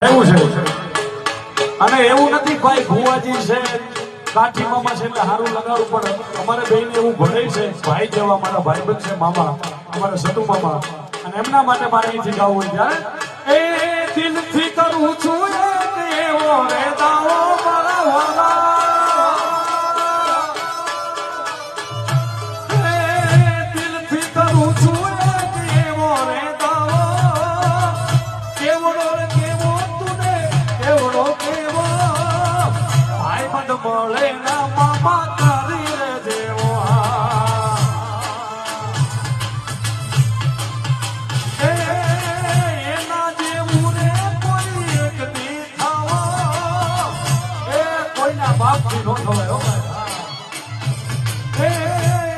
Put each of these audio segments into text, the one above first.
એવું છે અને એવું નથી ભાઈ ભુવાજી છે કાઠી મામા છે એટલે હારું લગાડવું પડે અમારે બેન એવું ભળે છે ભાઈ જેવા મારા ભાઈબંધ છે મામા અમારા સતુ મામા અને એમના માટે મારે અહીંથી ગાવું હોય ત્યારે એ દિલથી કરું છું એવો રે દાવો મારા વાલા દિલથી કરું છું એવો રે દાવો કેવડો કેવો તુને કેવડો કેવો ભાઈ બંધ મળે ના મામા તારી રે દેવો એના જેવું રે કોઈ એક દી થાવો એ કોઈના બાપથી નો થવાય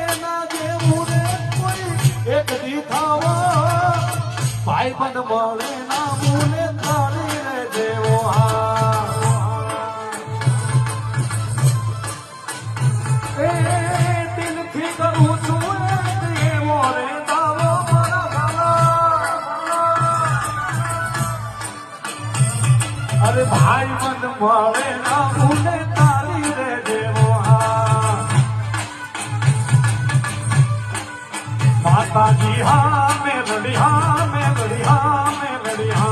એના જેવું રે કોઈ એક દી થાવો ભાઈ બંધ મળે ના ભૂલે તારી રે દેવો દિલથી કરું છું એવો રે દાવો મારા ભાલા અરે ભાઈ બંધ મળે ના ભૂલે તારી રે દેવો માતાજી હા મેલડી હા મેલડી હા મેલડી હા